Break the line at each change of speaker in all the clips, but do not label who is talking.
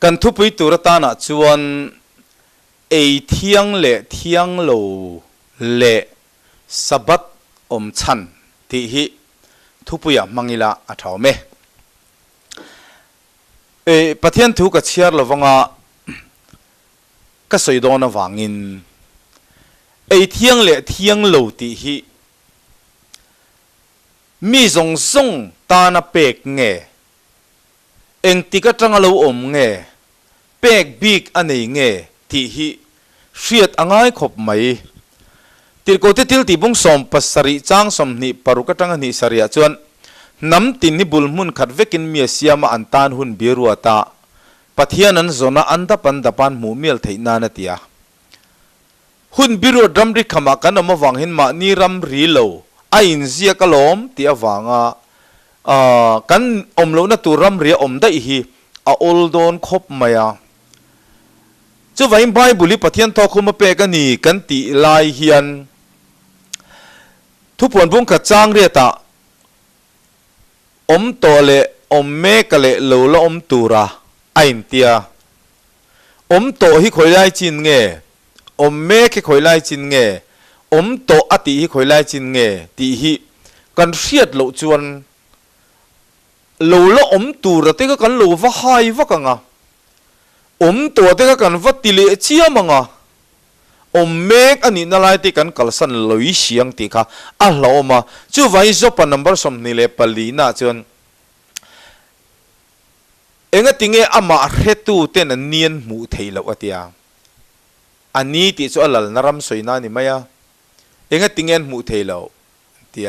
กันทุบตัวตาหน้าชวนเที่ยงเละเที่ยงโลเละสับัดชันที่ฮิทุบยามังอิละอัฐาวเมปะเทียนถูกกับเชียร์ละวังอ่ะก็สวยดอนวางินเที่ยงเละเที่ยงโลที่ฮิมีส่งตาหน้าเป็กเงติกจังเราเงเป็กบิกอันนี้เงที่ฮิเสียดง่ายขบไหมติดโกติติลติบุงสมปัสสริจังสมนิปรุกจังนิสริยจวนน้ำตินนิบุลมุนขัดเวกินเมียเสียมาอันตานหุ่นเบียรัวตาปะเทียนันโซนาอันดับปันหมู่เมียลเทนานตียหุ่นเบียรัวดำริขมากันมาวังเห็นมานิรัมรีโลไออินเซียกลมตียวังกันโลนัตุรัมเรียได้ฮีโอลโดนคบมายาจะไว้ใบบุลิปะเทียนทอคุมาเปกันนี่กันตีลายเฮียนทุกผลบุ้งขัดจ้างเรียตาตัวเละเมกเละโลละตูระไอน์เตียตัวฮิคอยไล่จินเงเมกฮิคอยไล่จินเงตัวอติฮิคอยไล่จินเงตีฮิกันเสียดโลจวนโลละตูระเตก็กันโลว่าหายว่ากังอ่ะตัวเตก็กันว่าติเลเชียมังอ่ะเมกอันนี้นั่นแหละที่กันกัลสันลอยเสียงที่ค่ะเรามาจู่ไว้จบนัมเบอร์สมนิเลปลีน่าจนติงอามาเรตูเตนเนียนมูเทลวะที่อันนี้ที่จู่ลนารำสวยนานี่ไหมติงมูเทลวที่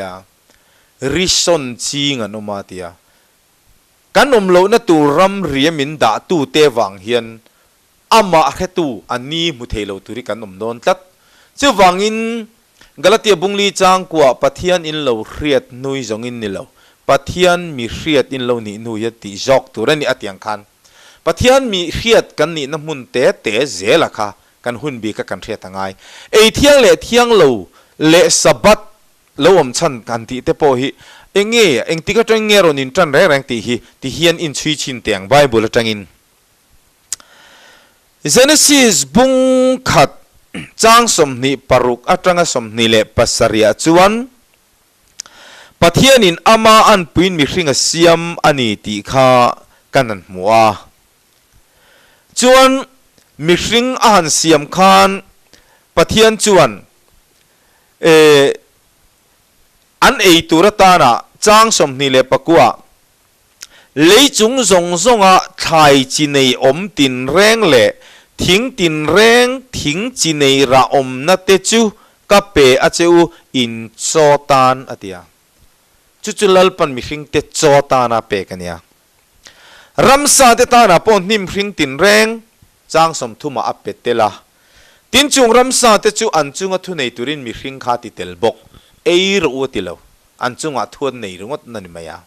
ริชอนจีงันออกมาที่กันโลนัตูรำเรียมินดาตูเตวังเฮียนอามาเรตูอันนี้มุเทโลตุริกันโดนตัดเจ้าวังอินกาลตีบุงลีจางกว่าปะเทียนอินโลเรียดนุยจงอินนี่โลปะเทียนมีเรียดอินโลนี่นุยติจอกตัวนี่อัตยังคันปะเทียนมีเรียดกันนี่น้ำมุนเตะเจละค่ะกันหุ่นบีกันเรียดต่างไงเที่ยงเละเที่ยงโลเละสับัดโลชันกันที่เตโปฮิติก็จังเงรนินจันแรงตีฮียนอินชีชินเตียงไบเบิลจังอินGenesis บุงขัดจางสมนิปรุกอัตรังสมนิเลปัสริยจวนปะเทียนินอามาอันปุยนมิริงเสียมอันนี้ตีข้ากันนันมัวจวนมิริงอาหันเสียมคานปะเทียนจวนอันตุรตานะจางสมนิเลปกัวเลยจงอ่ะไทยจีเนยตินแรงเละทิ้งตินแรงทิ้งจีเนยระนัดเตจูกับเปอเจ้าอินโซตานอเดียจุลลปันมิริงเตโซตานาเปกันเนี่ยรัมซาเตตานาปอนนิมริงตินแรงจางสมทุมาอัปเปตละตินจุงรัมซาเตจูอันจุงอัทุเนตุรินมิริงขาติเตลบกรู้ติลอันจุงอัทุนเนรุงอัตนันมายา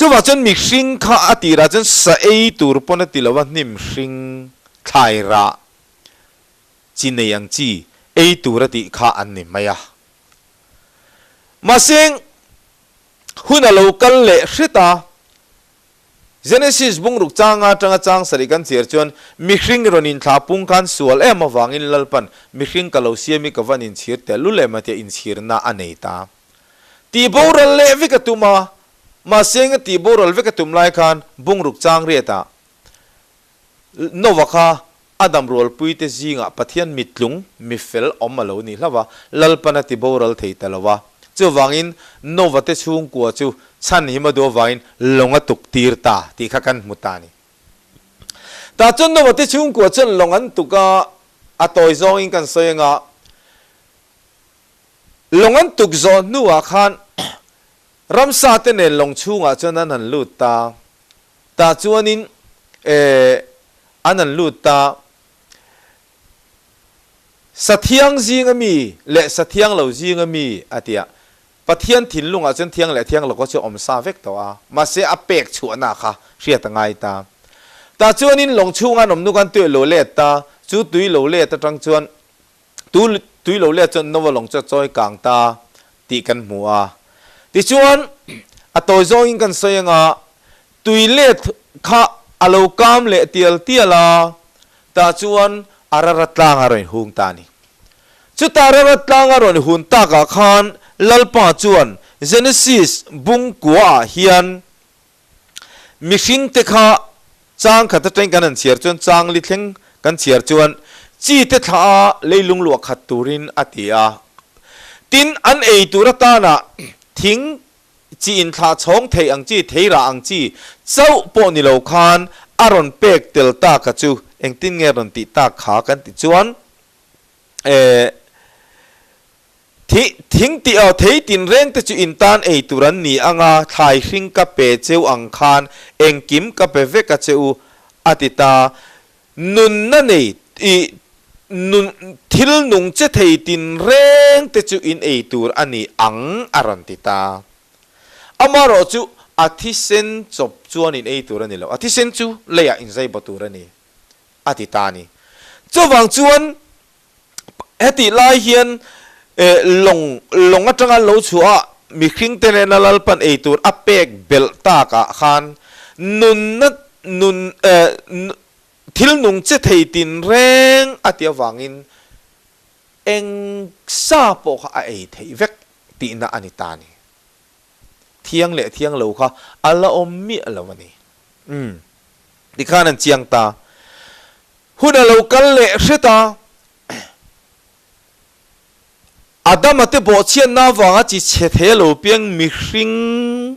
จู่ว่าจนมีสิ่งข้าอติระจนสะตูรปนติลวันนิมสิ่งไทยระจีเนียงจีตูรติข้าอันนิมายามาเสียงหุ่นเรากันเละสิตา Genesis บุงรุกจางจางสริกันเสียจนมีสิ่งรนินท้าปุงกันสวลมาวางอินลลปันมีสิ่งกัลเราเสียมีกวันอินเสียแต่ลุเลมาเตอินเสียน่าอันนี้ตาตีบูรัลเละวิกตุมาเสียงตีบูรัลวิกตุมไลคันบุงรุกจางเรียตาโนวะค่ะอดัมรัลปุยเตจิงะปะเทียนมิดลุงมิเฟลอมมาโลนี่ละวะลลปันตีบูรัลเทตละวะจู่วางอินโนวะเตชุงกัวจู่ฉันหิมาดูวางอินลงตุกตีร์ตาตีข้ากันมุตานีแต่จนโนวะเตชุงกัวจนลงอันตุกะอัตโอยซองอินกันเสียงะลงอันตุกซอนนัวขันรัมซาเตเนลงชูงะจนนั้นลุตตาแต่จวนนินอันนั้นลุตตาสัตยังจีงมีและสัตยังเหล่าจีงมีอาทิยาปะเทียนถิ่นลุงอาจจะเทียงและเทียงเราก็จะอมซาเวกตัวมาเสียอเปกชัวนาค่ะเสียตั้งไงตาแต่จวนนินลงชูงานอมนุกันตัวโลเลตตาจู่ตุยโลเลตจังจวนตุยโลเลจนนวลงจะจอยกลางตาตีกันหัวติชวนอัตโตโจอิงกันเสียงตุยเลข้า alo kam le tial tiala ta chuan ararat tlang aron hung ta ni chu tararat tlang aron hun ta ka khan lalpa chuan Genesis bung kwa hian mihring te kha chang khata teng kan an chiar chuan chang li thleng kan chiar chuan chi te tha leilung luak khat turin atia tin an ei tura ta na thing chi in tha chong thei ang chi theira ang chi chau po ni lo khan aron pek tel ta ka chu eng tin nge ron ti ta kha kan ti chuan thing ti thei tin reng te chu in tan ei turan ni anga thai hring ka pe cheu ang khan eng kim ka pe ve ka cheu atita nun na nei nun thil nung che thei tin reng te chu in ei tur ani ang aron ti ta amaro chu athi sen chop chuan in ei tur ani lo athi sen chu leya in zai batur ani ati ta ni chowang chuan heti lai hian long atanga lo chua mi khing te na lalpan ei tur apek bel ta ka khan nun thil nung che thei tin reng atia wangin eng sa po kha ei thei vek ti na ani ta ni thiang le thiang lo kha ala om mi alawani di khanan chiang ta huna lo kal le hreta adam ate bo chian na wanga chi che the lo piang mi hring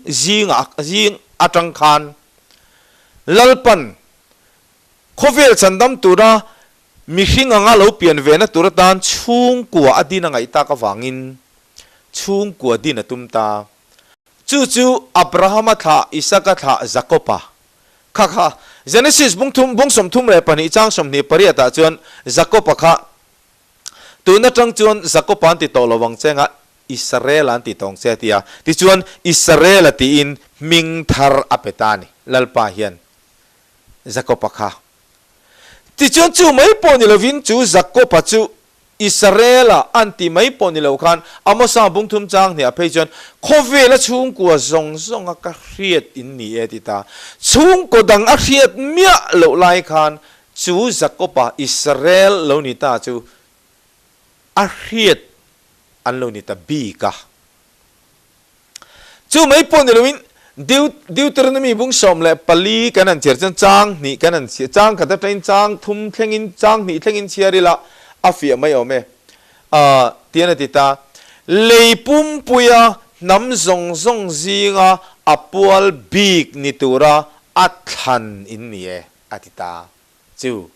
jing atang khan lalpan khovel chandam tura mi hring anga lo pian ve na tur tan chung kwa adina ngai ta ka wangin chung kwa din tumta chu abraham tha isaka tha jacoba kha Genesis bung som thum le pani chang som ni pariata chuan jacoba kha tuna tang chuan jacob an ti to lawang chenga Israel an ti tong che tia ti chuan Israel ti in ming thar apetani lalpa hian jacob kha ti chuan chu mai po ni lovin chu jacob chu Israel an ti mai po ni lo khan amosa bung thum chang ni a phei chuan khovela chung kwa zong a ka hriat in ni etita chung ko dang a hriat mia lo lai khan chu jacob Israel lo ni ta chu a hriat an lo ni ta bi ka chu mai po ni lovin Deuteronomy bung som le pali kanan cher chang ni kanan chang khata train chang thum thlengin chang ni thlengin chiarila afia mai ome tiana tita leipum puya nam zong zinga apual big nitura athan in nie atita chu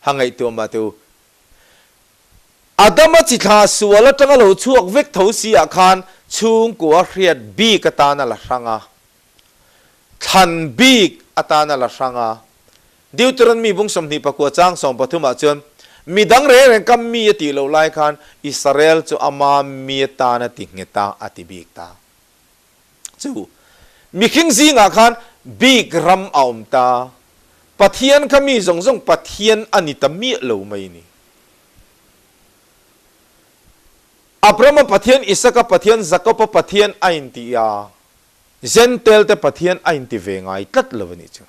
hangai tu ma tu adama chi tha suala tanga lo chuak vek thosi akhan chung ko hriat bi katana la ranga than big atana la ranga Deuteronomy bung som ni pakwa chang som pathuma chon midang re kam mi ti lo lai khan Israel chu ama mi ta na ti ngeta ati big ta chu mi khing zinga khan big ram aum ta pathian kami zong pathian ani ta mi lo mai ni Abraham pathian Isaka pathian Jacob pathian ain ti ya Zentel te pathian ain ti ve ngai tat lovani chu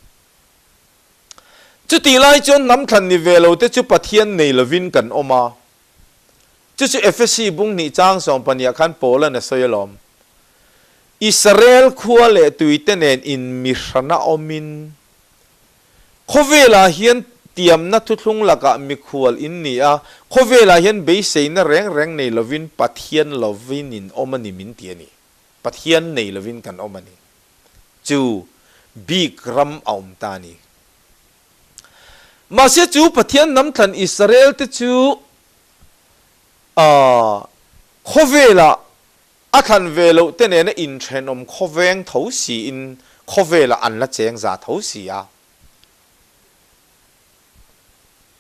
chu ti lai chon nam than ni velo te chu pathian nei lovin kan oma chu FSC bung ni chang som pania khan pola na soyalom Israel khua le tuite nen in mishrana omin khovela hian tiam na thutlung laka mi khual in ni a khovela hian be seina reng nei lovin pathian lovin in omani min tiani pathian nei lovin kan omani chu big ram aum tani ma se chu pathian nam than Israel te chu khovela athan velo te ne na in thenom khoveng thosi in khovela an la cheng za thosi a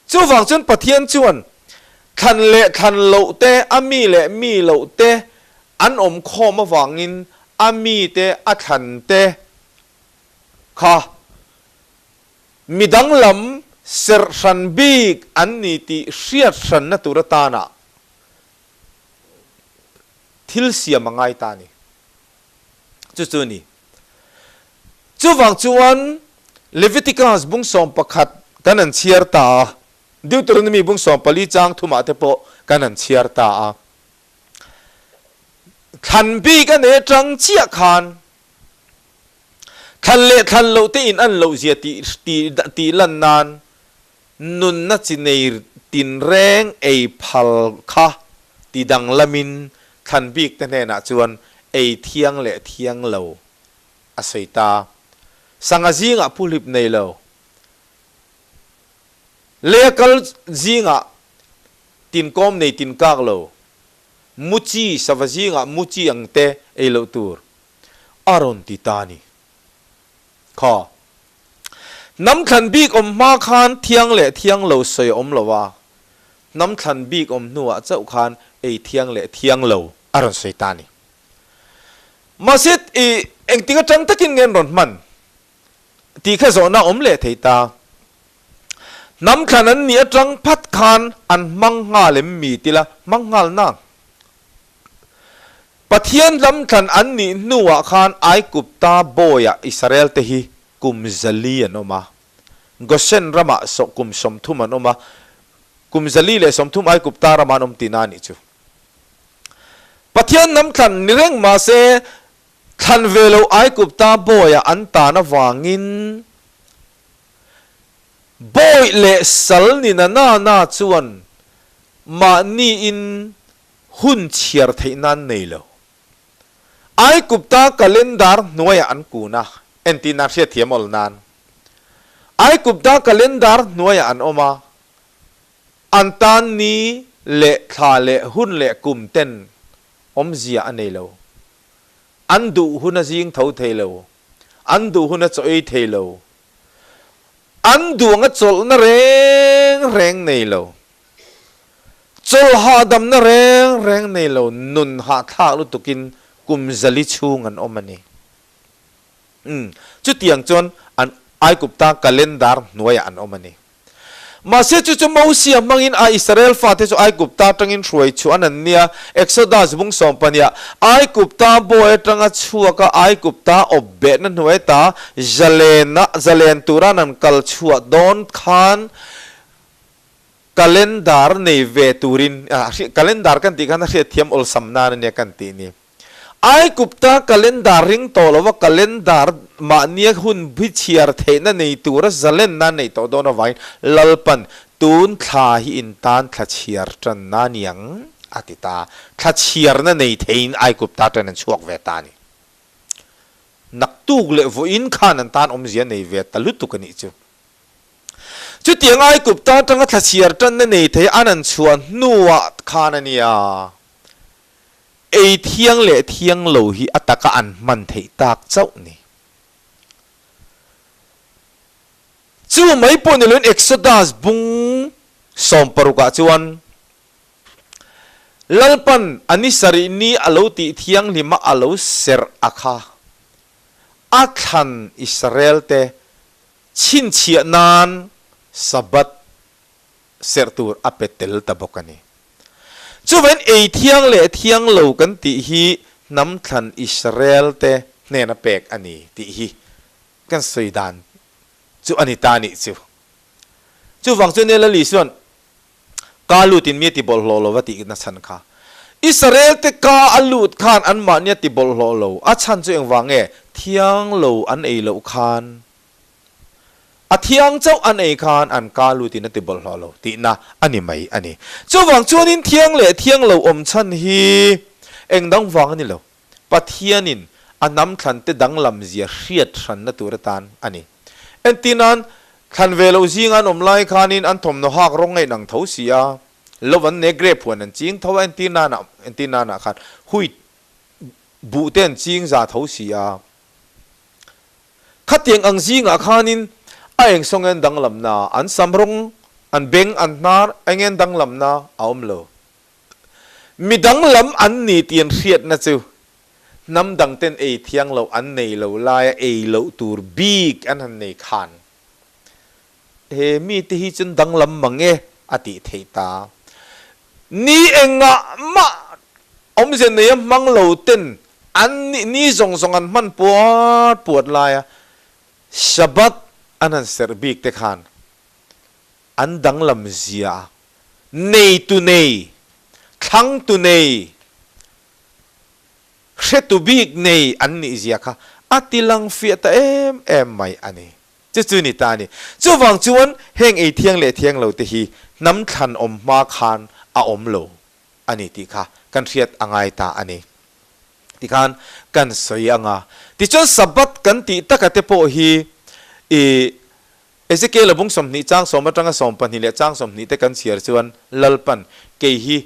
chu wang chun pathian chuan than lo te ami le mi lo te an om khom awangin ami te athan te kha midang lam ser san big an ni ti hriat san na turatana thil sia mangai ta ni chu ni chu wang chuan Leviticus bung som pakhat kanan chiar ta Deuteronomy bung som pali chang thuma te po kanan chiar ta khan bi kan e tang chia khan khan le khan lo te in an lo zia ti lan nan nun na chinei tin reng ei phal kha ti dang lamin khan bik te ne na chuan ei thiang le thiang lo aseita sanga zinga pulip nei lo lekal zinga tin kom nei tin kak lo muchi savazinga muchi angte ei lo tur aron titani kha nam khan bik om ma khan thiang le thiang lo soi om lowa nam khan bik om nuwa chau khan ei thiang le thiang lo aron seitani masit e engtinga tang takin ngen ron man ti kha zo na om le theita nam khan an ni atang phat khan an mangha lem mi tila mangal na pathian lam khan an ni nuwa khan ai kupta boya Israel te hi kum zali anoma Goshen rama so kum som thum anoma kum zali le som thum ai kupta rama nom tinani chu pathian nam khan nireng ma se khan velo ai kupta boya an ta na wangin boy le sal ni na na chuan ma ni in hun chiar theinan nei lo ai kupta calendar noya an kuna entina se thiamol nan ai kupta calendar noya an oma antan ni le tha le hun le kum ten om zia anei lo andu huna jing tho theilo andu huna choi theilo andu nga chol na reng nei lo chol ha dam na reng nei lo nun ha tha lu tukin kum zali chung an omani chu tiang chon an ai kupta calendar noya an omani ma se chu mo sia mangin a Israel fa te chu ai kupta tangin roi chu anan nia Exodus bung som pania ai kupta boy tanga chuaka ai kupta obbe na noeta zalen turanan kal chua don khan calendar nei ve turin calendar kan ti kan se thiam ol samna ne kan ti ni ai kupta calendar ring tolova calendar ma nia hun bichiar theina nei tura zalen na nei to don vain lalpan tun thla hi in tan thla chiar tan na niang atita thla chiar na nei thein ai kupta tan chuak ve tani naktuk le vo in khan an tan om zia nei ve talutu kani chu tiang ai kupta tanga thla chiar tan na nei thei anan chuan nuwa khanania ei thiang le thiang lo hi ataka an man thei tak chau ni chu mai pon lon Exodus bung som paruka chuan lalpan ani sari ni alo ti thiang lima alo ser akha athan Israel te chin chia nan Sabbath sertur apetel tabokani chu ven ei thiang le thiang lo kan ti hi nam than Israel te ne na pek ani ti hi kan soidan chu ani tani chu wang chu ne la li suan kalu tin mi ti bol lo lo wati na chan kha Israel te ka alut khan an ma nia ti bol lo lo a chan chu eng wange thiang lo an ei lo khan a thiang chau an ei khan an kalu tin ti bol lo lo ti na ani mai ani chu wang chuan in thiang le thiang lo om chan hi eng dang wang ani lo pathianin anam than te dang lam zia hriat than na turatan ani entinan khan velo zingan om lai khanin an thom no hak rong ngai nang tho sia lovan ne gre phuan an ching tho entina na khan hui bu ten ching za tho sia khatiang ang zinga khanin aeng songen dang lam na an samrong an beng an nar engen dang lam na aum lo mi dang lam an ni tian hriat na chu nam dang ten ei thiang lo an nei lo lai ei lo tur big an han nei khan he mi te hi chun dang lam mange ati theita ni enga ma om zen nei mang lo ten an ni zong an man puat lai Sabbath อันนั้นเสร์บิกเตขันอันดังลำเสียเนยตุเนยทั้งตุเนยเชตุบิกเนยอันนี้เสียค่ะอัติลังเฟียตเอ็มไม่อันนี้จู่นี่ตานี่จู่วังจวนเฮงไอเทียงเละเทียงเราตีฮีน้ำทันอมมาคานอมโลอันนี้ตีค่ะกันเรียดอ่างตาอันนี้ตีขันกันสวยอ่างตีจนสับบัดกันตีตะกัดเตโปฮีเอเซเกลบุงสมนิจ้างสมบัติจ้างสมปันหิเลจ้างสมนิเตกันเสียจวนลลปันเกฮี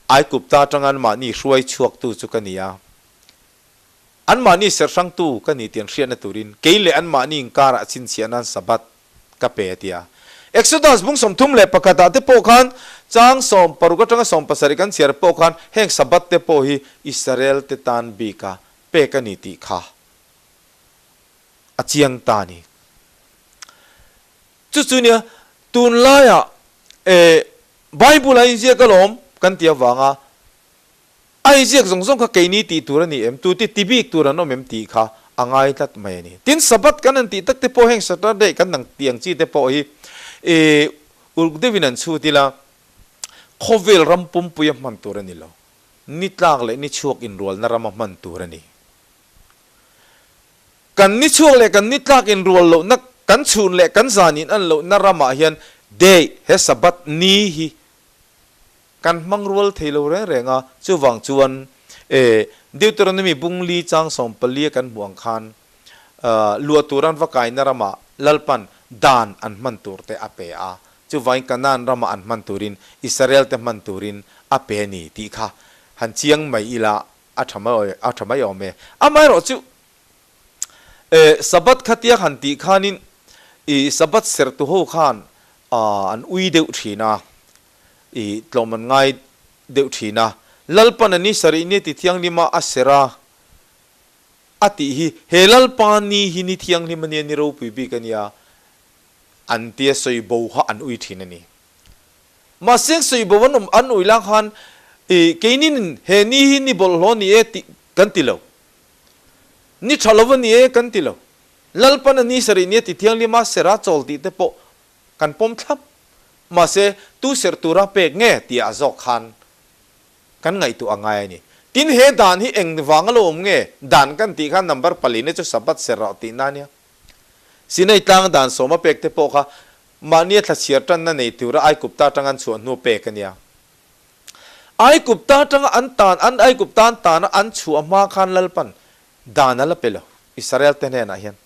ไอกุบตาจังอันมานี่ช่วยชวกตูจุกันเนียอันมานี่เสียสังตูกันนี่เตียนเชียนตุรินเกลอันมานี่อิงการะชินเสียนันสับบัดกับเปตียเอ็กซ์ดัสบุงสมทุ่มเล็บปากตาเตโปคันจ้างสมปรุกจังสมปัสริกันเสียโปคันแห่งสับบัดเตโปฮีอิสราเอลเตตันบีกาเปกันนี่ตีค่ะอาเจียงตานี่จู่ๆเนี่ยตุนไล่ไบเบิลไอเจียก็ล้มกันเตียววางไอเจียส่งๆก็เกนี่ตีตัวนี่ตูตีทีบีตัวนั้นน้องตีค่ะอ่างไอตัดไม่นี่ตินสับกันนั่นตีตักเตโปแห่งสัตว์ได้กันหนังเตียงจีเตโปฮีอุลเดวินันสูติละโควิลรัมปุ่มปุยมันตัวนี่แล้วนิดลากเลยนิชวกอินรัวนารำมันตัวนี่กันนิชวกเลยกันนิดลากอินรัวแล้วนักกันชูนเละกันจานินอันโลนารามาเฮียนเดย์เฮสับัตนี้ฮีกันมังรัวเทโลเรงจูวังจวนเดี๋ยวตัวนั้นมีบุงลีจังสมปลีกันห่วงคันลัวตัวรันวักายนารามาลลปันดานอันมันตัวเตอเปอาจูวังกันนันรามาอันมันตัวรินอิสราเอลเตมันตัวรินอเปนี่ตีค่ะหันเชียงไม่อีละอัฐไม่ยอมเมอาไม่รอจูสับัตขัดยาหันตีขานินสับเสร์ตุโฮขานอันอุยเดือดทีนะตลมันง่ายเดือดทีนะลลปันนี้สรินี่ติที่ยังลิมาอัสระอติฮีเฮลลปันนี้ฮินิที่ยังลิมันเนี่ยนิรูปีบีกันยาอันเตียสอยบูฮะอันอุยทีนั่นนี่มาเสียงสอยบูวันอันอุยลังฮันเกนินเฮนี่ฮินิบอลโลนี่ติกันติโลนี่ชาลวันนี่กันติโลลลปันนี้สรินี่ติที่ยังลิมาเสระโจลติเตโปกันปมทับมาเสตูเสร์ตุระเปกเงตีอาจอกขันกันไงตัวง่ายนี่ตินเฮดานที่เองวางอารมณ์เงดานกันตีขันนัมเบอร์ปลีเนี่ยจะสับบัดเสระตินั่นเนี่ยสินในต่างดานสมเปกเตโปค่ะมาเนี่ยถ้าเสียตันนั่นในตัวไอกุบตาจังอันส่วนนัวเปกันเนี่ยไอกุบตาจังอันตานอันไอกุบตาตานอันชัวมาขันลลปันดานนั่นละเปล่าอิสราเอลเตเนน่ะเห็น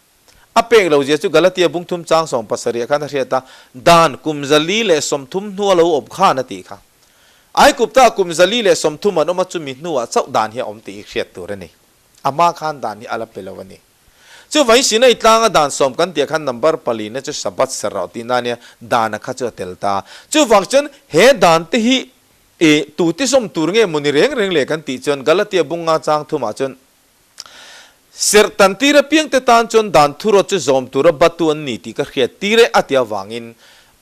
อเปกเราเจสุกาลตีบุงทุมจางสองภาษาเรียกันเรียตาดานกุมซาลีเลสมทุมนัวเราอบข้านตีค่ะไอกุบตากุมซาลีเลสมทุมมันอมาจุมินัวเจ้าดานเฮียอมตีเขียดตัวนี่อามาขันดานนี่อะไรเปล่าวันนี้จู่วันสินในต่างดานสมกันตีขันนัมเบอร์ปลีเนี่ยจะสับบัดสระตีนั่นเนี่ยดานข้าจะเตลตาจู่วังจนเฮดานที่ตูที่สมตูร์เงี้ยมุนิเร่งเลยกันตีจนกาลตีบุงงาจางทุมาจนเสร์ตันตีระเพียงแต่ตานจนดานทุรจะจอมตุระบัตุอันนี้ที่ก็เขียนตีระอัตยาวางิน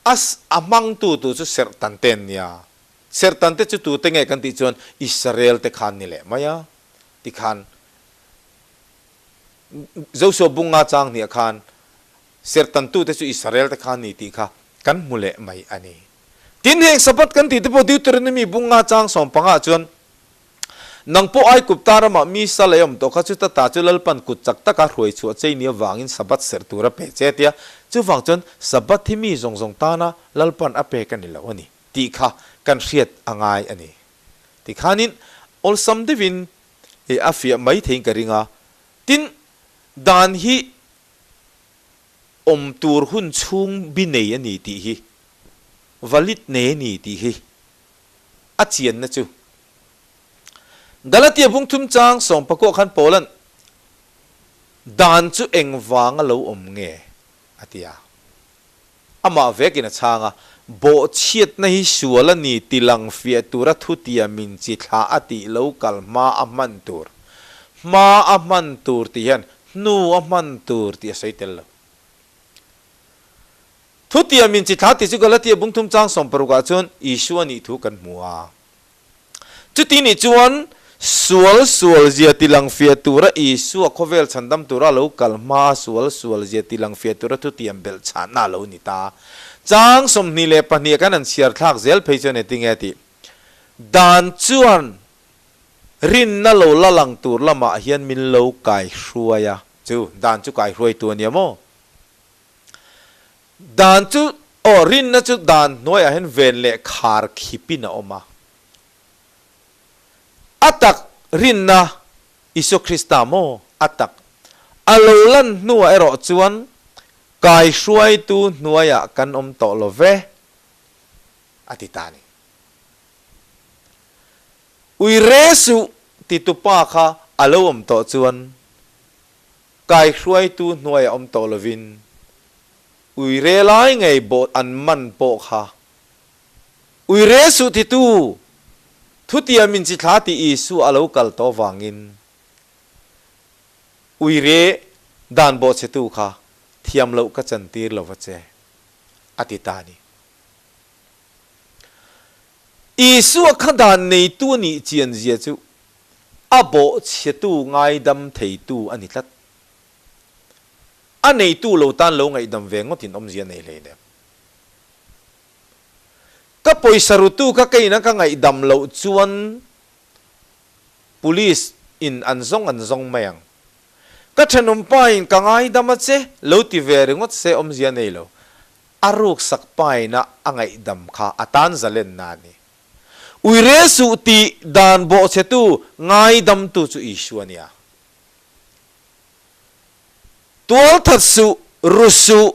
อัสอามังตูจะเสร์ตันเตนเนี่ยเสร์ตันเตจะตูเตงไงกันตีจนอิสราเอลเตขันนี่แหละมายาที่ขันเจ้าสบุงงาจางเนี่ยขันเสร์ตันตูเตจะอิสราเอลเตขันนี่ที่ค่ะกันมุเละไม่อันนี้ทินเฮงสับกันตีเตปดิวตรนมีบุงงาจางสองปังอาจนนังpo ay kuptara ma mi salayom to kha chu ta ta chu lalpan kut chak taka hroi chu chei nia wangin sabat sertura pe chetia chu wang chon sabat thi mi zong zong ta na lalpan a pe kan lo ani ti kha kan hriat angai ani ti khanin ol sam devin e afia mai thein karinga tin dan hi om tur hun chung bi nei ani ti hi valit ne ni ti hi a chian na chu Galatia bung thum chang song pako khan polan dan chu eng wang lo nge atia ama vekina changa bo chiat na hi suala ni tilang fia tura thutia min chi tha ati local ma aman tur ti han nu aman tur ti saitel thutia min chi tha ti chu Galatia bung thum chang song paruka chon issue ni thu kan muwa chu ti ni chuan sual zia tilang fiatura isu KVL chandam tura lo kalma sual zia tilang fiatura tu tiam bel chana lo nita chang som ni le pahnia kan an siar thak zel pheichone tingeti dan chuan rin na lo lalang tur lama hian min lo kai hruaya chu dan chu kai hruai tu nia mo dan chu rin na chu dan noi a hen ven le khar khipina oma atak rin na isu krista mo atak alolan nuwa ero chuan kai hruai tu nuaya kan to lo ve atitani ui resu ti tu pa kha alo to chuan kai hruai tu nuaya to lovin ui re lai ngai bot an man po kha ui resu ti tu thutia min chi thla ti isu alo kal to wangin ui re dan bo che tu kha thiam lo ka chan tir lo wache atitani isu khadan nei tu ni chian zia chu abo che tu ngai dam thei tu ani tlat anei tu lo tan lo ngai dam ve ngotin om zia nei le ne ka poisaru tu ka kaina ka ngai dam lo chuan police in anzong mayang ka thanum pain ka ngai dam che lo ti ve ringot se om zia nei lo aruk sak pai na angai dam kha atan zalen na ni ui resu ti dan bo che tu ngai dam tu chu isuania tual that su rusu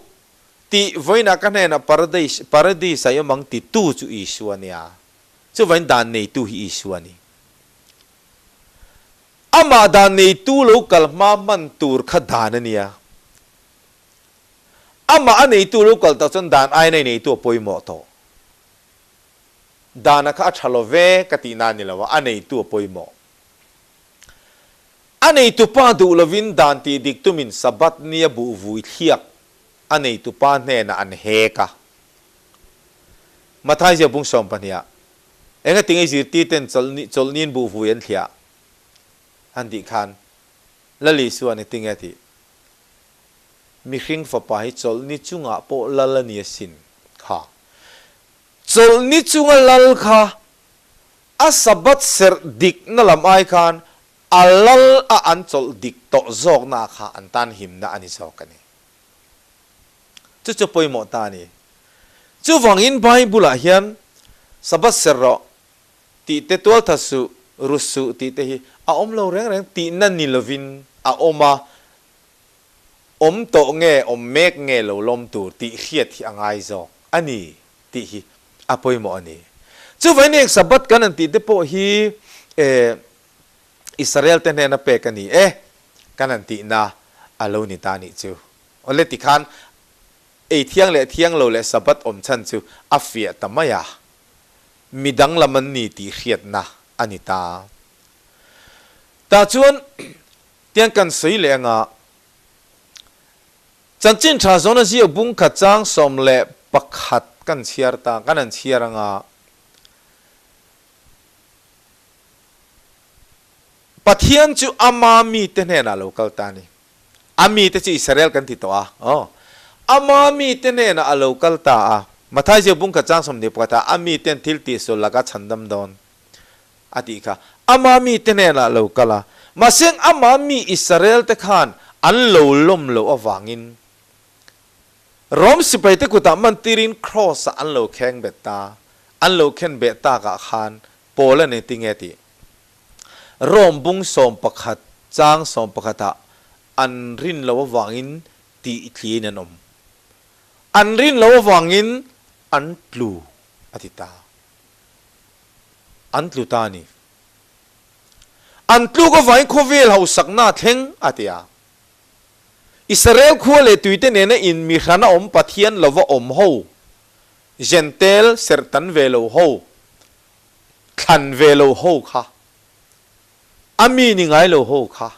ti voina kan hena paradise ayo mang ti tu chu isuania chu vain dan nei tu hi isuani ama dan nei tu lo kalma man tur kha danania ama anei tu lo kal ta chon dan ai nei tu poimo to dana ka athalove katina ni lawa anei tu poimo anei tu pa du lovin dan ti dik tumin sabat nia bu vui thiak anei tu pa ne na an he ka mathai je bung som pania enga tingai zir ti ten cholnin bu vui an thia an di khan lali suani tingati mi hring fa pa hi cholni chunga po lalani sin kha cholni chunga lal kha a sabat ser dik na lam ai khan alal a an chol dik to zok na kha an tan him na ani zokani chu poimo ta ni chu wangin bible a hian sabat ser ro ti te tol thasu rusu ti te hi a om lo reng ti nan ni lovin a oma om to nge om mek nge lo lom tur ti hiat hi angai zo ani ti hi apoi mo ani chu vai nek sabat kan an ti te po hi Israel ten na pe kani kan an ti na alo ni ta ni chu ole ti khan thiang lo le sabat om chan chu afia tamaya midang laman ni ti hiat na anita ta chuan tiang kan sei le nga chanchin tha zona ji bung kha chang som le pakhat kan chiar ta kan an chiar nga pathian chu ama mi te ne na local ta ni ami te chi Israel kan ti to ama mi te ne na local ta mathai je bung kha chang som ni pata ami ten thil ti so laga chandam don ati kha ama mi te ne na local maseng ama mi Israel te khan an lo lom lo awangin rom sipai te kuta man tirin cross an lo kheng beta an lo khen beta ka khan pola ne tingeti rom bung som pakhat chang som pakhata an rin lo awangin ti thlin anom an rin lo awangin an tlu atita an tlu ta ni an tlu ko vai KVL hau sakna thleng atia Israel khole tuite ne na in mi khana om pathian lova om ho gentel sertan velo ho khan velo ho kha ami ni ngai lo ho kha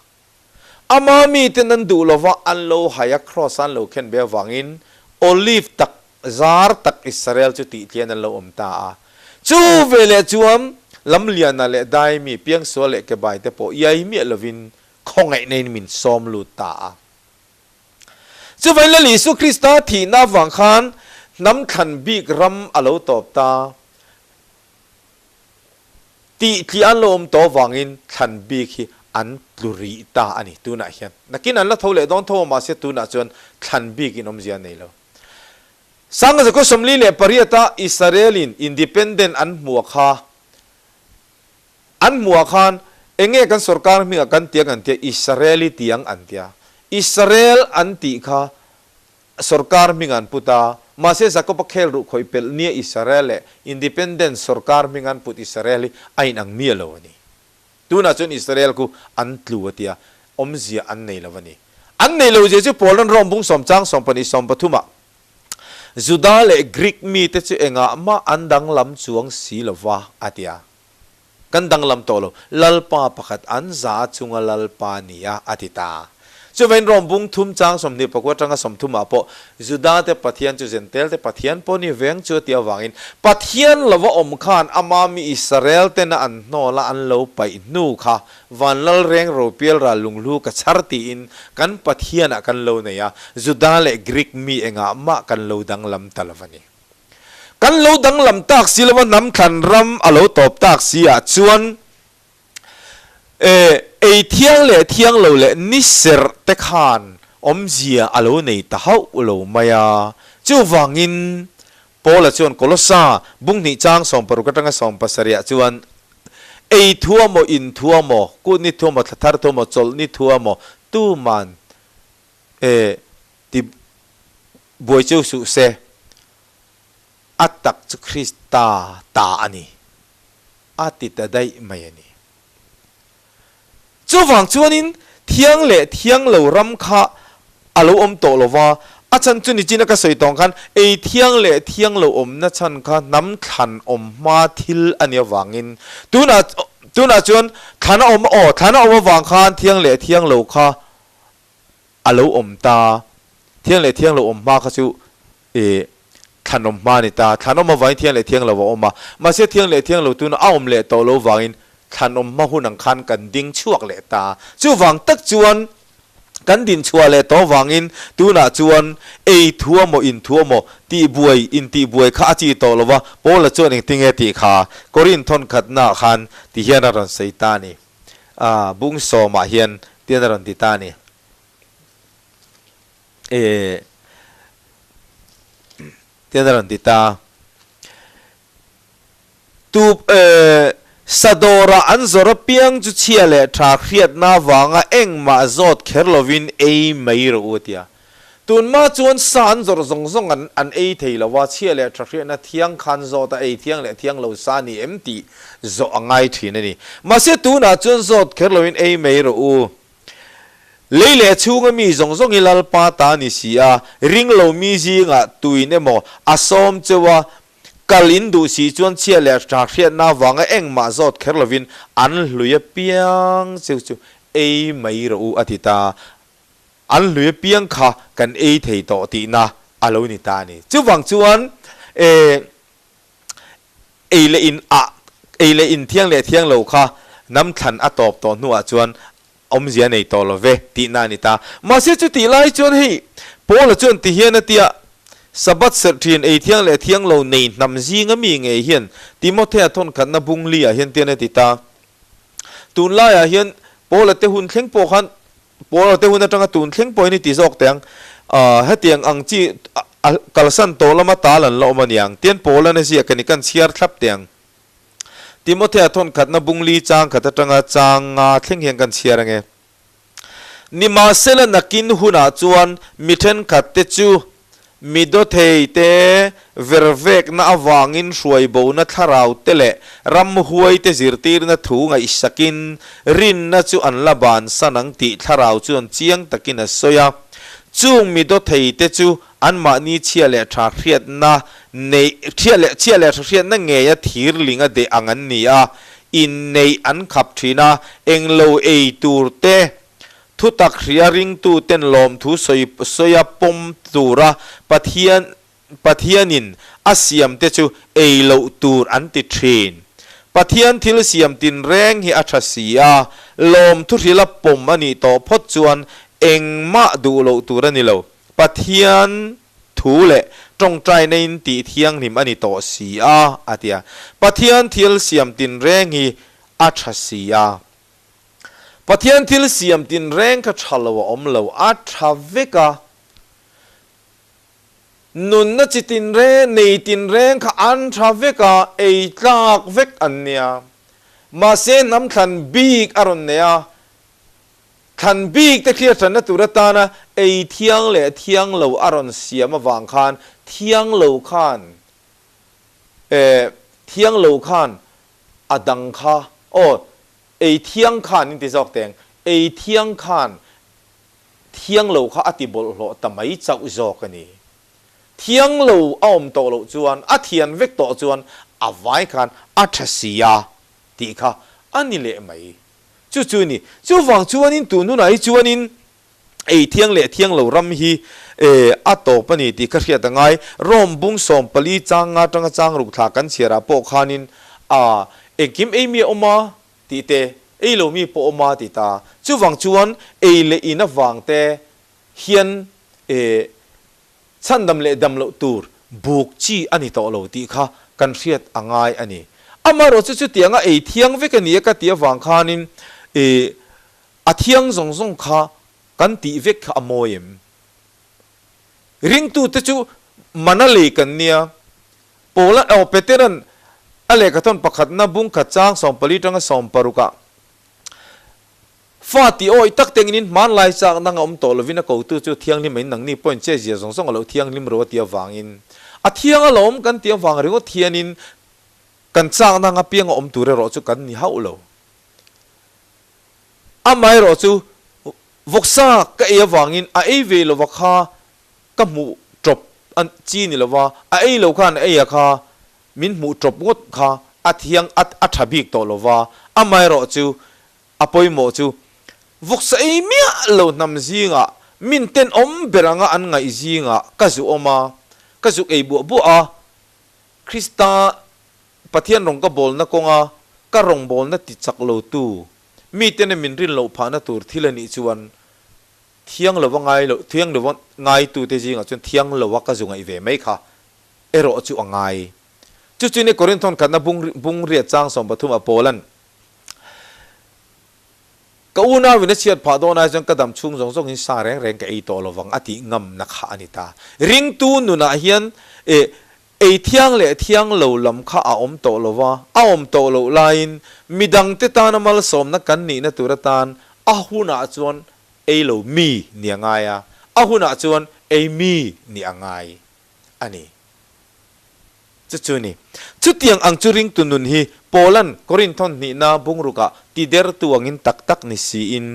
ama mi tenan du lova an lo haya cross an lo khen be wangin olive tak zar tak Israel chu ti thian an lo om ta chu vele chuam ลำเลียนนั่นแหละได้มีเพียงส่วนเล็กใบแต่พอยัยมีลวินคงไงในมินซอมลูตาจะไปละลิสุคริสต์ที่น่าหวังขันน้ำขันบีกรำอโลตบตาที่อันลมตัวหวังอินขันบีกอันตุริตาอันนี้ตัวน่ะเห็นนักกินอันละทว่าเล่ต้องทว่ามาเสียตัวน่ะจนขันบีกินอมเจียนนี่แล้วสังกัดก็สมลีเล่ปริยตาอิสราเอลินอินดิเพนเดนต์อันมัวข้าเองกันสุรการมีกันเตียกันเตียอิสราเอลีเตียงอันเตียอิสราเอลอันติข้าสุรการมีงานพุตามาเสียสักก็พักเคลรุคอยเป็นเนียอิสราเอลอินดิเพนเดนต์สุรการมีงานพุทอิสราเอลีไอ้นังมีแล้วนี่ตัวน่ะจนอิสราเอลกูอันตลัวเตียอมเสียอันในแล้วนี่อันในเราจะโพลันรอมบุ้งสมจังสมปนิสมปทุมะจุดาเลกรีกมีแต่จะเองมาอันดังลำจวงสีลวะอาทิยากันดังลำโตโลลัลปาปะขัดอันซาจุงลัลปานียอาทิตาจะเป็นรอมบุ้งทุ่มจังสมนิปกว่าจังสมทุมะปอจุดาเตปะเทียนจุเซนเตลเตปะเทียนปอนี่เวงจูเตียววังอินปะเทียนละวะอมขานอามามีอิสราเอลเตนะอันโนละอันเลวไปนูค่ะวันลัลเรงโรเปียลราลุงลูกชาร์ตีอินกันปะเทียนกันเลวเนี่ยจุดาเลกรีกมีเองมากันเลวดังลำตะลวันนี้กันเลวดังลำตักสิละวันน้ำขันรำอโลตบตักสิอาชวนไอเที่ยงเล่เที่ยงเราเล่นิสร์เตคานอมเสียอโลในตาเขาโลมายาจู่วังอินพอละชวนโคลสซาบุ้งนิจังส่งปรุกตังส่งปัสริยะชวนไอทัวโมอินทัวโมกูนิทัวโมทัตาร์ทัวโมจลนิทัวโมตู้มันที่บวยจูสุเซอัตตักจุคริสตาตาอันนี้อาติตาได้ไม่อันนี้จู่ฟังชวนินเที่ยงเล่เที่ยงเหล่ารำคาอารมณ์โตโลว่าอาจารย์จุนิจินักสวยตองกันไอเที่ยงเล่เที่ยงเหล่านัชันค่ะน้ำขันมาทิลอันนี้วังอินตัวน่ะจวนขันขันวังคานเที่ยงเล่เที่ยงเหล่าค่ะอารมณ์ตาเที่ยงเล่เที่ยงเหล่ามาค่ะจู่ขันมานี่ตาขันมาวังเที่ยงเล่เที่ยงเหล่ามาเสียเที่ยงเล่เที่ยงเหล่าตัวน่ะเล่โตโลวังอินขันมาหุ่นขันกันดิ้งชั่วเล่ตาจู่วังตักจวนกันดินชัวเล่ตัววังอินตัวน่ะจวนไอทัวโมอินทัวโมตีบวยอินตีบวยข้าจีโตโลวะโปละจวนเองติงเอติขากรินทนขัดหน้าขันที่เฮียนรันไซตานีบุ้งโซมาเฮียนเตียนรันติตานีเตียนรันติตาตูสะดอระอันจระเปียงจุเชียเลทาเครียดน้าวางเอ็งมาจอดเคร์ลวินไม่รู้เดียตุนมาจวนสานจระซงอันเทยละว่าเชียเลทาเครียดน่ะเที่ยงคันจอดเที่ยงเลเที่ยงเราสานี่ตีจอง่ายทีนี่มาเสียตุนจวนจอดเคร์ลวินไม่รู้เลยเลชูงมีซงอิลลปาตานิสิอาริงเรามีจีงตุยเนโมอาสอมเจว่ากัลินดูสีจวนเชียเลจากเชียน้าวางเอ็งมาจอดเคร์ลวินอันลุยเปียงเจ้าจู่ไม่รู้อธิตาอันลุยเปียงค่ะกันเทยต่อตีนะอารมณ์นิตานี่จู่วังจวนเลอินเที่ยงเลเที่ยงเราค่ะน้ำขันอตอบต่อนัวจวนอมเสียในต่อละเวตีนานิตามาเสียจุตีไล่จวนให้พอละจวนตีเฮียนเตียSabbath 13ไอเที่ยงเล่เที่ยงเราในนำซีงมีไงเฮียนติโมเททนขันนบุงลีเฮียนเตียนติตาตุนไล่เฮียนพอละเตหุนเข่งโปขันพอละเตหุนจังตุนเข่งโปนี่ติจอกเตียงให้เตียงอังจีกัลสันโตละมาตาลันละอมันยังเตียนพอละเนี่ยเสียกันนี่กันเชียร์ทับเตียงติโมเททนขันนบุงลีจางขัดจังจางเข่งเฮียนกันเชียร์ไงนิมาเซลนักินหุนาจวนมิเทนขัดเตจูมิดเทยเตเวรเวกน่าวางินช่วยบ่นัทราวเตเลรำหวยเตจิรตีร์นัทูงอิสกินรินนัจูอันละบานสนังติทราวจวนเจียงตะกินสอยจูงมิดเทยเตจูอันมานีเชียเลทาเรียดนะในเชียเลทาเรียดนั่งเงียทีร์ลิงเดอังันนีอาอินในอันขับทีน่าเอ็งโลเอตูร์เตทุตักเรียริงตูเต็นลมทุสอยปมตูระปะเทียนินอาเซียมเตจูเอโลตูรอันติเทรน ปะเทียนทิลเสียมตินแรงฮิอัชเสียลมทุริลปมอันนี้ต่อพดจวนเองมาดูโลตัวนี่โลปะเทียนถูเละจงใจในตีเทียงนิมอันนี้ต่อเสียอาทิยาปะเทียนทิลเสียมตินแรงฮิอัชเสียปะเทียนทิลเสียมตินแรงก็ชะลวอมโลอัชเวกานุนนัจิตินเรในตินเรงข้าอันทราเวกาไอลากเวกอันเนียมาเซน้ำขันบีกอารมณ์เนียขันบีกแต่เคลียร์ฉันนัตุรตานะไอเทียงเละเทียงเหลาอารมณ์เสียมาวางคานเทียงเหลาคานเทียงเหลาคานอดังคาโอ้ไอเทียงคานนี่ที่จอกแตงไอเทียงคานเทียงเหลาคาอติบลโลแต่ไม่จักจอกกันนี่เทียงโลอ้อมโตโลจวนอาเทียนเวกโตจวนอาไว้กันอาทเสียตีค่ะอันนี้เละไหมจู่นี่จู่ฟังจวนนินตูนู่นไหนจวนนินไอเทียงเละเทียงโลรำฮีอาโตปนิตีกระเทียดไงร่มบุ้งสมปลีจางงาจังจางรุกถากันเสียระโปขานินเอกิมเอมีออกมาตีเตเอโลมีโปออกมาตีตาจู่ฟังจวนเอเลอินะฟังเตเฮียนฉันดำเละดำโลตูร์บุกจีอันนี้ต่อโลตีค่ะกันเสียดอ่างไงอันนี้อามาเราจะเตียงไอเทียงเวกันนี้ก็เตียฟังคานินอาเทียงส่งค่ะกันตีเวกอโมยมริงตูเตจูมันอะไรกันเนี่ยโปละเอาเปเตรันอะไรก็ต้องประคัดนับบุ้งขัดจ้างสองปริจังสองปรุกะฟาติโอตักเต็งนินมันลายจากนังอมโตลวินักกูตู้เทียงลิมนังนี่ปนเจเจียส่งเราเทียงลิมรัวเตียวังอินอาเทียงอารมณ์กันเตียวังหรือว่าเทียนินกันจากนังอเปียงอมตัวเรอจูกันนี่ฮาอุโลอาไม่รอจูวกซาก็เอวังอินอาเอเวลวะคาก็มูจบอันจีนี่ละว่าอาเอโลคันเอคามินมูจบงดคาอาเทียงอัฐบิกโตละว่าอาไม่รอจูอาปอยโมจูวกใส่เมียเหล่านำซิงะมินเต็นอมเบรังอันไงซิงะก็จุอมาก็จุไอบัวคริสตาปะเทียนรงก็บอลนักงะก็รงบอลนัติจักโลตูมีเต็นมินรินโลพานาตูที่ละนิจวนเทียงเหลวไงโลเทียงเหลวไงตูเตจิงะจนเทียงเหลวก็จุไงเวไม่ค่ะเอโรจุไงจุในโครินทอนกันนะบุงเรียจางสมบัติมาโปแลนก็อุณาวินเชียดพาโดนายจังกระดำชุ่งส่งหินสาแรงกับไอโตลวังอติงำนักขานิตาริงตูนุนาเฮียนไอเทียงเละเทียงเหลาลำข้าอมโตลวะอมโตลไลน์มีดังเตตานมาลสมนักกันนี่นะตุรตานหุนาจวนไอเหลามีเนี่ยไงหุนาจวนไอมีเนี่ยไงอันนี้จุนี่จุดยังอังจุริงตุนุนฮีโปแลนด์โครินทอนนี่นาบุงรุกะที่เดร์ตัวงินตักนิสีอิน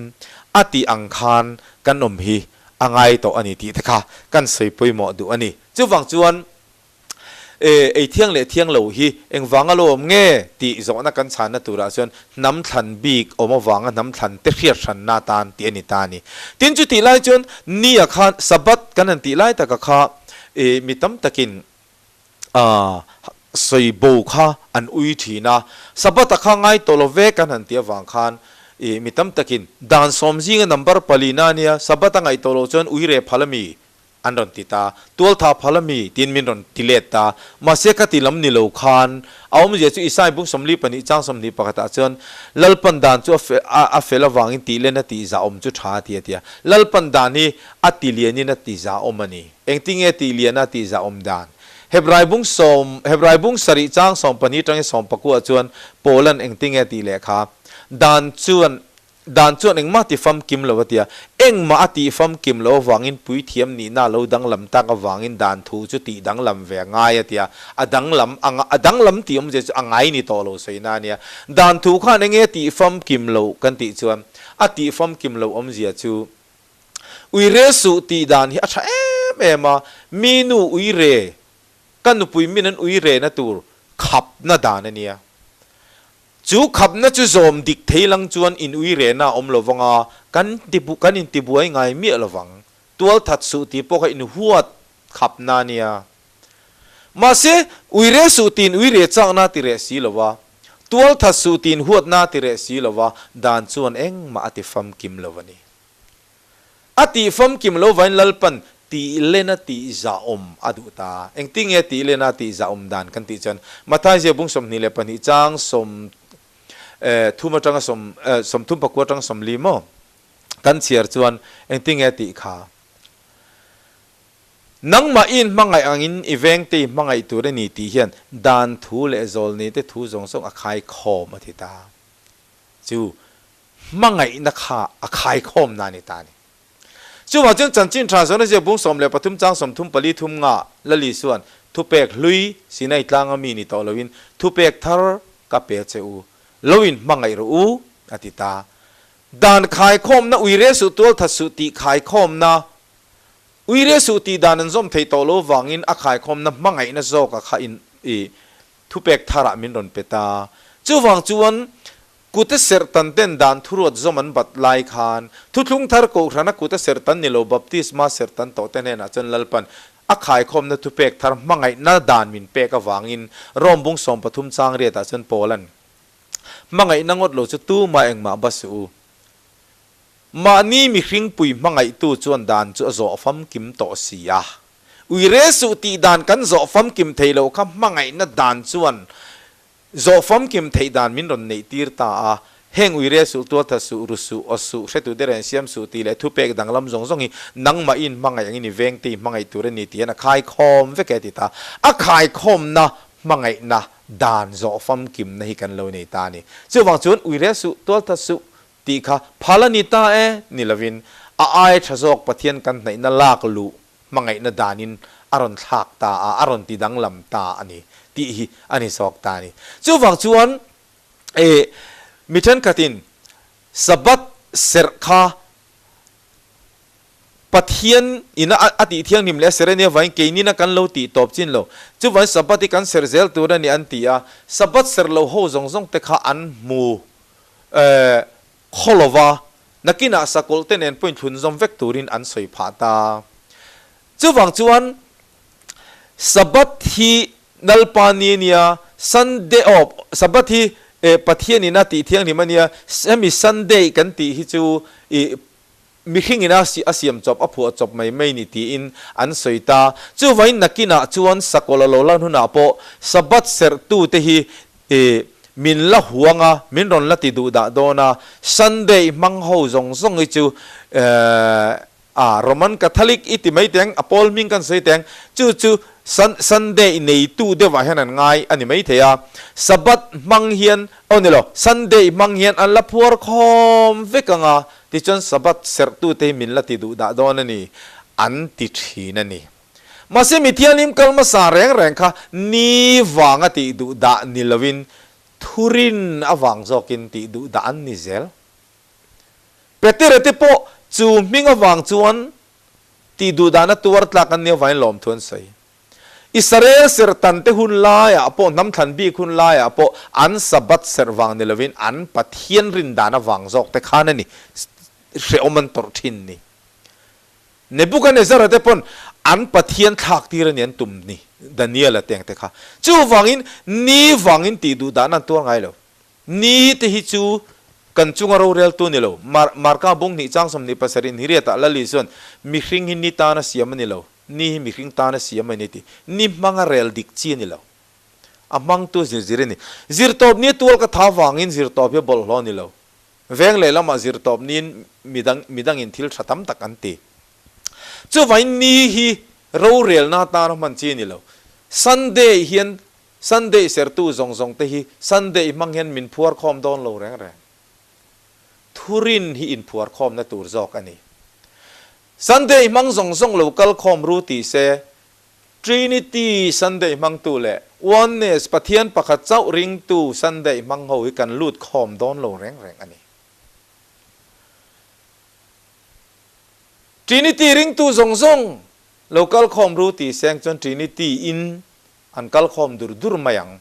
อติอังคารกันอมฮีอังไงต่ออันนี้ที่ตะค่ะกันใส่ปุยหมอดูอันนี้จุฟังจวนไอเทียงเละเทียงเหลาฮีเอ็งวังอารมณ์เงี้ยที่สองนักกันชานะตุระส่วนน้ำทันบีกออกมาวังน้ำทันเตรียชันนาตานที่อันนี้ตานี่ตินจุดที่ไล่จวนนี่อาคารสับัดกันนันที่ไล่ตะกะค่ะมีตั้มตะกินใส่โบค่ะอันอุยทีนะสับตะข้างไงตัวเราเวกันหันเตียวังคันมีตั้มตะกินดานสมจิงนัมเบอร์พลีนาเนี่ยสับตะไงตัวเราจนอุยเรพลมีอันรอนติตาตัวท่าพลมีตีนมินรอนติเลตามาเสกติลำนิโลคันเอาไม่เจออิสายบุ้งสมลีปนิจ้างสมลีปกติจนลลปันดานจูอาเฟลวังอินตีเลนติจ่าอมจุดหาทีเดียลลปันดานี่อัติเลียนี่นติจ่าอมนี่เองติงเอติเลียนติจ่าอมดานเฮบรายบุ้งสริจางสองปนิจังสองปกัวจวนโปแลนด์เองติงเอตีเลขาดานจวนเองมาติฟัมกิมเลวเตียเองมาติฟัมกิมเลววังอินปุยเทียมนี่น่าเลวดังลำตากวังอินดานทูจุติดังลำเวงง่ายเตียดังลำตีมจะอังไงนี่โตโลสวยนาเนี่ยดานทูข้าเองติฟัมกิมเลวกันติจวนติฟัมกิมเลวเจียจูอุยเรสุตีดานฮิอาชามามีนูอุยเรกันนุปุยมินันอุยเรนะตูขับนาดานเนี่ยจูขับนะจูโจมดิกเทลังจวนอินอุยเรนะอมลวังกันอินติบุยไงมีลวังตัวทัดสุติปกอินหัวขับนาเนี่ยมาเสอุยเรสุตินอุยเรจังนาติเรสีลวะ ตัวทัศตินหัวนาติเรสีลวะดานส่วนเองมาอติฟัมกิมลวนี่อติฟัมกิมลวันลลปันตีเลนตีจ่าอมอดุตาเองติงเอตีเลนตีจ่าอมดานกันติจันมาท้ายเจ้าบุ้งสมนี่เลปันอีจังสมทุ่มจังสมทุ่มปะกัวจังสมลีโมกันเสียร์จวนเองติงเอติขานังมาอินมังไงอังอินอีเวงตีมังไงตัวเรนีตีเฮียนดานทูเลโซลนี่เตทูจงส่งอคายคอมาทิตาจูมังไงนักขาอคายคอมนานิตานี่จู่ว่าจังจันจินทรานส์เนี่ยจะบุ้งสมเลยปฐุมจังสมทุมปลีทุมงะละลีส่วนทุเปกลุยสินัยตลางมีนี่ต่อลวินทุเปกทาร์กับเปเจอูลวินมังไงรู้อติตาดานขายคอมนะอุยเรสุตัวทัศติขายคอมนะอุยเรสุติดานันซอมเทโตโลวังอินอขายคอมนะมังไงนะโซกะขอินทุเปกทาระมินรอนเปตาจู่วังจวนกูเตเสรตันเต้นดานทุรวดจอมันบัดไลคานทุทุงทาร์โกครานะกูเตเสรตันนิโลบัพติสมาเสรตันโตเตเนนะจันลลปันอขายคอมนะทุเปกทาร์มังไงนะดานมินเปกะวังอินรอมบุงสมปฐุมจางเรียตาจันโปลันมังไงนังอดโลจะตู้มาเองมาบัสูมานี่มีคริงปุยมังไงตู้จวนดานจะโจฟัมกิมโตเสียอุยเรสุตีดานกันโจฟัมกิมเทโลคับมังไงนะดานจวนโจฟัมกิมเทดานมินรอนเนตีร์ตาเฮงอุยเรสุตัวทัสุรุสุอสุเสตุเดรนเซียมสุตีเลทุเปกดังลำจงจงฮีนังมาอินมังไงอย่างนี้เวงตีมังไงตัวเรนตีนะขายคอมเวกติตาอะขายคอมนะมังไงนะดานโจฟัมกิมนะฮิกันโลเนตานี่ซึ่งวังจวนอุยเรสุตัวทัสุตีค่ะพาลนิตานิลวินอาไอทศกปะเทียนกันในนั่นลากลูมังไงนั่นดานินอารอนทักตาอารอนตีดังลำตาอันนี้ตีอันนี้สอกตานี่จู่วังจวนมิทันกัตินสับบัตเสรคาปะเทียนอินะอติเทียงนิมเลเสรเนียวันเกนี่นักกันโลตีตบจินโลจู่วันสับบัตที่กันเสรเซลตัวนี้อันตีสับบัตเสรโลโฮจงจงเตค่ะอันมูขลวานักกินาสกุลเตนเอ็นpointทุนจอมเวกตูรินอันสวยผาตาจู่วังจวนสับบัตที่นัลปานีเนียซันเดย์ออฟสับบัตที่ปะเทียนนี่นาตีเที่ยงนี่มันเนี่ยมีซันเดย์กันตีที่จู่มีขิงอินาสิอาเซียมจบอผัวจบไม่นี่ตีอินอันสวยตาจู่วันนักกินาจวนสกุลโลลันหุนาโปสับบัตเสรตูเตฮีมินละหัวงะมินรอนละติดูดาโดนาซันเดย์มังโฮจงจงไอจูโรมันคาทอลิกอิติไม่เตียงอพอลมิงกันใส่เตียงจู่ซันเดย์ในตู้เดวะเห็นง่ายอันนี้ไม่เทียสับบัตมังเฮียนเอาเนี่ยหรอซันเดย์มังเฮียนอันละพัวคอมเวกังที่จนสับบัตเสรตู้เตมินละติดูดาโดนั่นนี่อันติดทีนั่นนี่มาเสมิเทียนิมกัลมาสาแรงค่ะนี่วางติดูดานิลวินทุรินอวังจอกินติดูดานนิเซลเปเตอร์ติโปจูมิงอวังจวนติดูดานตัวตลักันเนี่ยไว้หลอมทวนใส่อิสราเอลเสรตันเตหุนลายอปน้ำทันบีคุนลายอปอันสับบัตเสรวังเนลวินอันปะเทียนรินดานอวังจอกแต่ข้านั่นนี่เรอมันตรทินนี่เนบุกันเนซาร์เตปอนอันปะเทียนทักที่เรเนียนตุ่มนี่ดานิเอลเตียงเตค่ะจู่วังอินนี่วังอินตีดูดานันตัวไงแล้วนี่เตหิจูกันจุงเราเรียลตัวนี่แล้วมาร์กาบงนี่จังสมนี่ภาษาอินฮิเรียตะละลิส่วนมีคริงหินนี่ตานะเสียมันนี่แล้วนี่มีคริงตานะเสียมันนี่ทีนี่มังอาเรียลดิกชีนี่แล้วอามังตัวซิร์นี่ซิร์ตอบนี่ตัวก็ท้าวังอินซิร์ตอบเยบอลล้อนี่แล้วเวงเลยละมาซิร์ตอบนี่มีดังอินทิลชัดตั้มตะกันตีจู่วันนี้ฮีเราเรียลนาตานะมันชีนี่แล้วซันเดย์เฮียนซันเดย์เสรตูจงจงเตฮีซันเดย์มังเฮียนมินพัวคอมโดนโลแรงทุรินฮีอินพัวคอมนะตูร์จอกอันนี้ซันเดย์มังจงจงโลกัลคอมรูตีเซทรินิตี้ซันเดย์มังตูเล่วันเนสปะเทียนปะขัดเจ้าริงตูซันเดย์มังเอาไว้กันลูดคอมโดนโลแรงอันนี้ทรินิตี้ริงตูจงจงlocal com ruti seng chon trinity in an kal khom dur mayang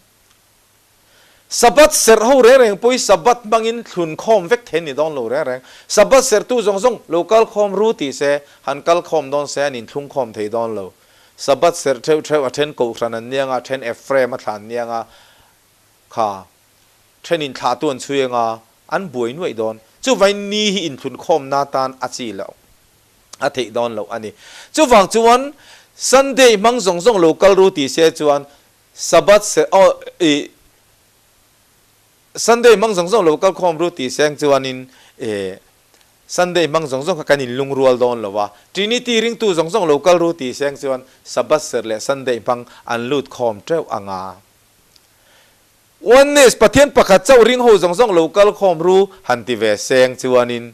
sabat ser ho re reng poi sabat bangin thun khom vek then ni don lo re reng sabat ser tu jong jong local com ruti se han kal khom don se anin thung khom thei don lo sabat ser theu aten ko khran an nianga then efrem a thlan nianga kha training thả tuần xuôi nga an buổi nuôi đòn chú vậy ni hi in thun khom na tan achi lo a thei đòn lo ani chú vang chuan Sunday mang zong zong local route se chuan Sabbath se Sunday mang zong zong local khom route se chuan in Sunday mang zong zong kan in lung rual don lo wa Trinity ring tu zong zong local route se chuan Sabbath ser le Sunday mang an lut khom treu anga Oneness pathian pakhat chau ring ho zong zong local khom ru han ti ve seng chuan in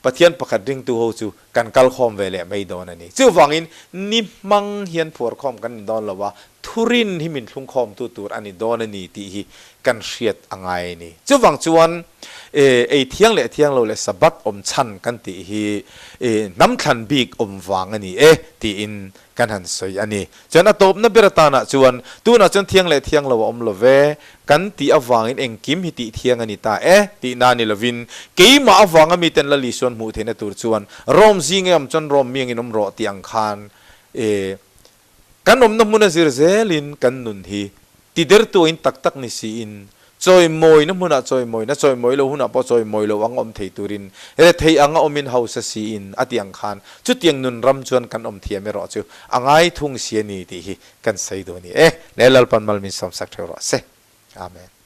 pathian pakhat ring tu ho chu kan kal khom ve le mai don ani chu wangin ni mang hian phur khom kan don lo wa thurin hi min thlung khom tu tur ani don ani ti hi kan hriat angai ni chu wang chuan thiang le thiang lo le Sabbath om chhan kan ti hi nam thlan bik om wang ani ti in kan han soi ani chuan a top na beratana chuan tu na chuan thiang le thiang lo om lo ve kan ti awangin engkim hi ti thiang ani ta ti na ni lovin keima awanga mi ten la li son mu thena tur chuan rom zingam chon rom miang inom ro tiang khan kan om na muna zir zelin kan nun hi ti der tu in tak tak ni si in choi moi na muna choi moi lo huna po choi moi lo ang om thei turin thei anga omin house si in atiang khan chu tiang nun ram chuan kan om thiam ro chu angai thung si ni ti hi kan sei do ni lelal pan mal min som sak thero se amen